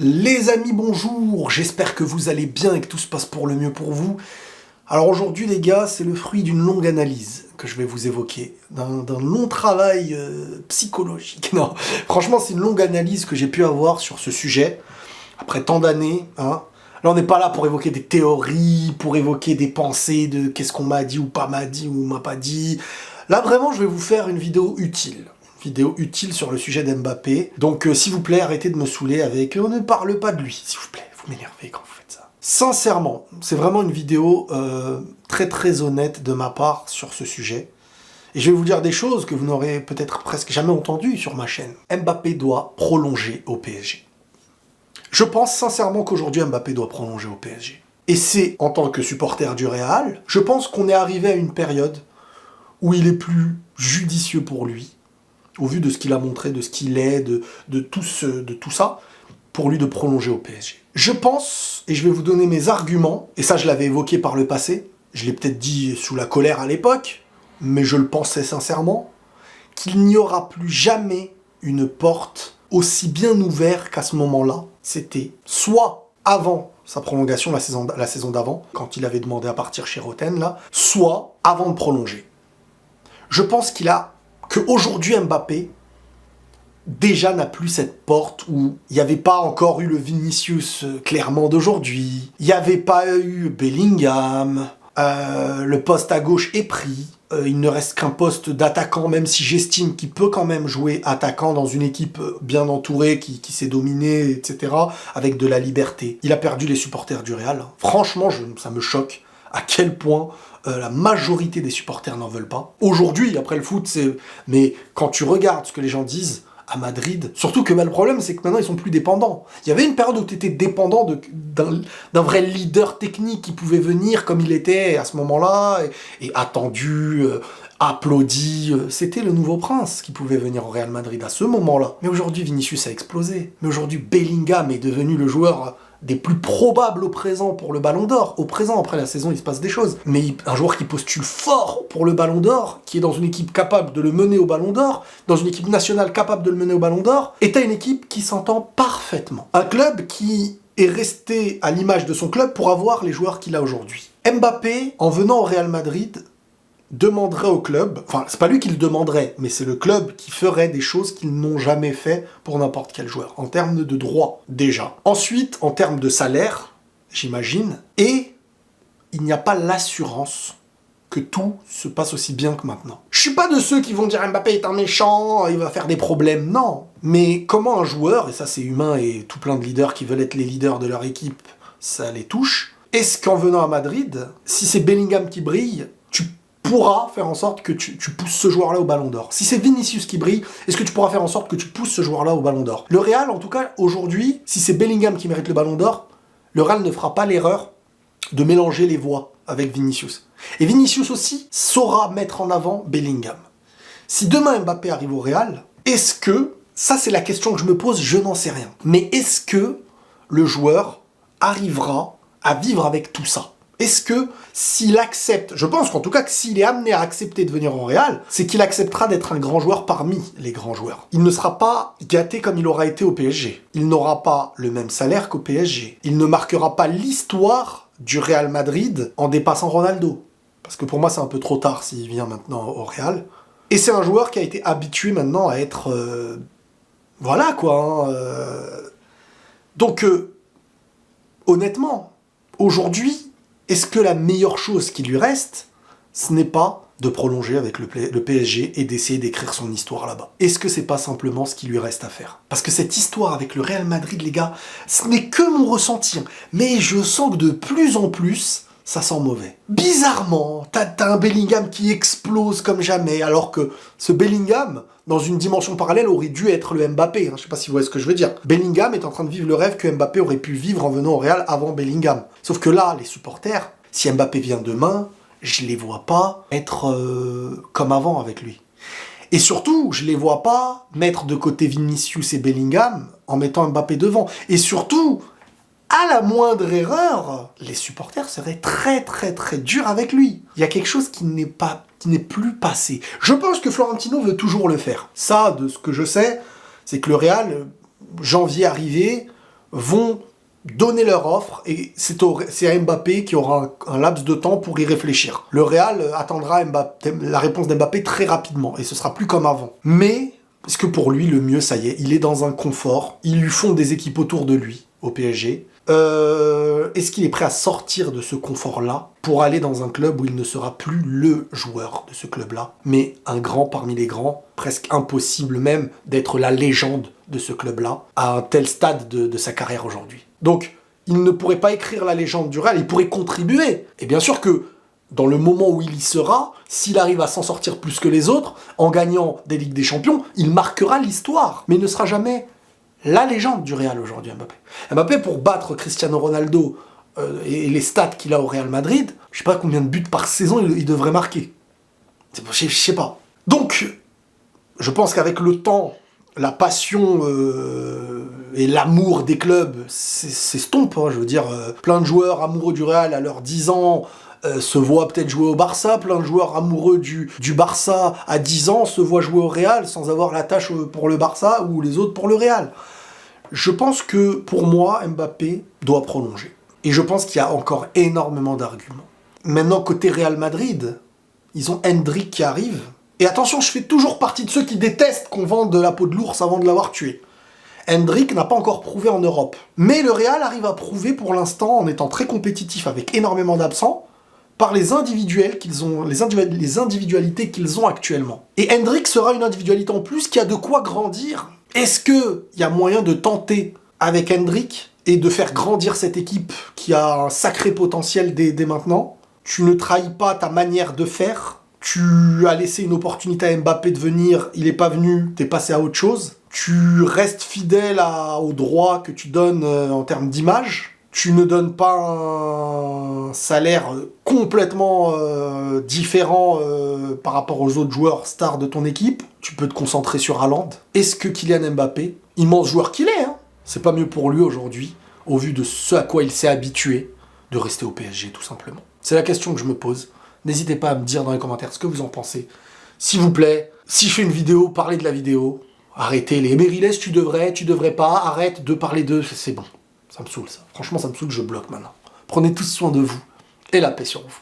Les amis, bonjour, j'espère que vous allez bien et que tout se passe pour le mieux pour vous. Alors aujourd'hui les gars, c'est le fruit d'une longue analyse que je vais vous évoquer, d'un long travail psychologique. Non, franchement c'est une longue analyse que j'ai pu avoir sur ce sujet, après tant d'années. Hein. Là on n'est pas là pour évoquer des théories, pour évoquer des pensées de qu'est-ce qu'on m'a dit ou m'a pas dit. Là vraiment je vais vous faire une vidéo utile. Vidéo utile sur le sujet d'Mbappé. Donc s'il vous plaît, arrêtez de me saouler avec « on ne parle pas de lui », s'il vous plaît, vous m'énervez quand vous faites ça. Sincèrement, c'est vraiment une vidéo très très honnête de ma part sur ce sujet. Et je vais vous dire des choses que vous n'aurez peut-être presque jamais entendues sur ma chaîne. Mbappé doit prolonger au PSG. Je pense sincèrement qu'aujourd'hui Mbappé doit prolonger au PSG. Et c'est, en tant que supporter du Real, je pense qu'on est arrivé à une période où il est plus judicieux pour lui, au vu de ce qu'il a montré, de ce qu'il est, de tout ça, pour lui de prolonger au PSG. Je pense, et je vais vous donner mes arguments, et ça je l'avais évoqué par le passé, je l'ai peut-être dit sous la colère à l'époque, mais je le pensais sincèrement, qu'il n'y aura plus jamais une porte aussi bien ouverte qu'à ce moment-là. C'était soit avant sa prolongation, la saison d'avant, quand il avait demandé à partir chez Roten, là, soit avant de prolonger. Je pense qu'aujourd'hui Mbappé, déjà n'a plus cette porte où il n'y avait pas encore eu le Vinicius clairement d'aujourd'hui, il n'y avait pas eu Bellingham, le poste à gauche est pris, il ne reste qu'un poste d'attaquant, même si j'estime qu'il peut quand même jouer attaquant dans une équipe bien entourée, qui s'est dominée, etc., avec de la liberté. Il a perdu les supporters du Real. Franchement, ça me choque à quel point la majorité des supporters n'en veulent pas. Aujourd'hui, après le foot, c'est... Mais quand tu regardes ce que les gens disent à Madrid, surtout que le problème, c'est que maintenant, ils sont plus dépendants. Il y avait une période où tu étais dépendant d'un vrai leader technique qui pouvait venir comme il était à ce moment-là, et attendu, applaudi. C'était le nouveau prince qui pouvait venir au Real Madrid à ce moment-là. Mais aujourd'hui, Vinicius a explosé. Mais aujourd'hui, Bellingham est devenu le joueur des plus probables au présent pour le Ballon d'Or. Au présent, après la saison, il se passe des choses. Mais un joueur qui postule fort pour le Ballon d'Or, qui est dans une équipe capable de le mener au Ballon d'Or, dans une équipe nationale capable de le mener au Ballon d'Or, est à une équipe qui s'entend parfaitement. Un club qui est resté à l'image de son club pour avoir les joueurs qu'il a aujourd'hui. Mbappé, en venant au Real Madrid, demanderait au club, enfin c'est pas lui qui le demanderait, mais c'est le club qui ferait des choses qu'ils n'ont jamais fait pour n'importe quel joueur, en termes de droits déjà. Ensuite, en termes de salaire, j'imagine, et il n'y a pas l'assurance que tout se passe aussi bien que maintenant. Je suis pas de ceux qui vont dire Mbappé est un méchant, il va faire des problèmes, non. Mais comment un joueur, et ça c'est humain et tout plein de leaders qui veulent être les leaders de leur équipe, ça les touche, est-ce qu'en venant à Madrid, si c'est Bellingham qui brille, tu pourras faire en sorte que tu pousses ce joueur-là au Ballon d'Or. Si c'est Vinicius qui brille, est-ce que tu pourras faire en sorte que tu pousses ce joueur-là au Ballon d'Or? Le Real, en tout cas, aujourd'hui, si c'est Bellingham qui mérite le Ballon d'Or, le Real ne fera pas l'erreur de mélanger les voix avec Vinicius. Et Vinicius aussi saura mettre en avant Bellingham. Si demain Mbappé arrive au Real, est-ce que, ça c'est la question que je me pose, je n'en sais rien, mais est-ce que le joueur arrivera à vivre avec tout ça? Est-ce que s'il accepte, je pense qu'en tout cas que s'il est amené à accepter de venir au Real, c'est qu'il acceptera d'être un grand joueur parmi les grands joueurs. Il ne sera pas gâté comme il aura été au PSG. Il n'aura pas le même salaire qu'au PSG. Il ne marquera pas l'histoire du Real Madrid en dépassant Ronaldo. Parce que pour moi c'est un peu trop tard s'il vient maintenant au Real. Et c'est un joueur qui a été habitué maintenant à être... voilà quoi. Donc honnêtement, aujourd'hui... Est-ce que la meilleure chose qui lui reste, ce n'est pas de prolonger avec le PSG et d'essayer d'écrire son histoire là-bas? Est-ce que c'est pas simplement ce qui lui reste à faire? Parce que cette histoire avec le Real Madrid, les gars, ce n'est que mon ressenti. Mais je sens que de plus en plus, ça sent mauvais. Bizarrement, t'as un Bellingham qui explose comme jamais, alors que ce Bellingham, dans une dimension parallèle, aurait dû être le Mbappé. Je sais pas si vous voyez ce que je veux dire. Bellingham est en train de vivre le rêve que Mbappé aurait pu vivre en venant au Real avant Bellingham. Sauf que là, les supporters, si Mbappé vient demain, je les vois pas être comme avant avec lui. Et surtout, je les vois pas mettre de côté Vinicius et Bellingham en mettant Mbappé devant. Et surtout... à la moindre erreur, les supporters seraient très très très durs avec lui. Il y a quelque chose qui n'est plus passé. Je pense que Florentino veut toujours le faire. Ça, de ce que je sais, c'est que le Real, janvier arrivé, vont donner leur offre et c'est à Mbappé qui aura un laps de temps pour y réfléchir. Le Real attendra la réponse d'Mbappé très rapidement et ce sera plus comme avant. Mais, parce que pour lui, le mieux, ça y est, il est dans un confort, ils lui font des équipes autour de lui, au PSG. Est-ce qu'il est prêt à sortir de ce confort-là pour aller dans un club où il ne sera plus le joueur de ce club-là, mais un grand parmi les grands, presque impossible même d'être la légende de ce club-là, à un tel stade de sa carrière aujourd'hui. Donc, il ne pourrait pas écrire la légende du Real, il pourrait contribuer. Et bien sûr que, dans le moment où il y sera, s'il arrive à s'en sortir plus que les autres, en gagnant des Ligues des Champions, il marquera l'histoire, mais il ne sera jamais la légende du Real aujourd'hui, Mbappé. Mbappé, pour battre Cristiano Ronaldo et les stats qu'il a au Real Madrid, je sais pas combien de buts par saison il devrait marquer. Je sais pas. Donc, je pense qu'avec le temps, la passion et l'amour des clubs s'estompent. Hein, je veux dire, plein de joueurs amoureux du Real à leurs 10 ans se voient peut-être jouer au Barça, plein de joueurs amoureux du Barça à 10 ans se voient jouer au Real sans avoir la tâche pour le Barça ou les autres pour le Real. Je pense que, pour moi, Mbappé doit prolonger. Et je pense qu'il y a encore énormément d'arguments. Maintenant, côté Real Madrid, ils ont Endrick qui arrive. Et attention, je fais toujours partie de ceux qui détestent qu'on vende de la peau de l'ours avant de l'avoir tué. Endrick n'a pas encore prouvé en Europe. Mais le Real arrive à prouver pour l'instant, en étant très compétitif avec énormément d'absents, par les individuels qu'ils ont, les individualités qu'ils ont actuellement. Et Endrick sera une individualité en plus qui a de quoi grandir. Est-ce qu'il y a moyen de tenter avec Endrick et de faire grandir cette équipe qui a un sacré potentiel dès maintenant? Tu ne trahis pas ta manière de faire. Tu as laissé une opportunité à Mbappé de venir, il n'est pas venu, t'es passé à autre chose. Tu restes fidèle au droit que tu donnes en termes d'image. Tu ne donnes pas un salaire complètement différent par rapport aux autres joueurs stars de ton équipe. Tu peux te concentrer sur Haaland. Est-ce que Kylian Mbappé, immense joueur qu'il est, hein, c'est pas mieux pour lui aujourd'hui, au vu de ce à quoi il s'est habitué, de rester au PSG tout simplement? C'est la question que je me pose. N'hésitez pas à me dire dans les commentaires ce que vous en pensez. S'il vous plaît, si je fais une vidéo, parlez de la vidéo. Arrêtez les Mériles, tu devrais pas, arrête de parler d'eux, c'est bon. Ça me saoule ça. Franchement, ça me saoule, je bloque maintenant. Prenez tous soin de vous et la paix sur vous.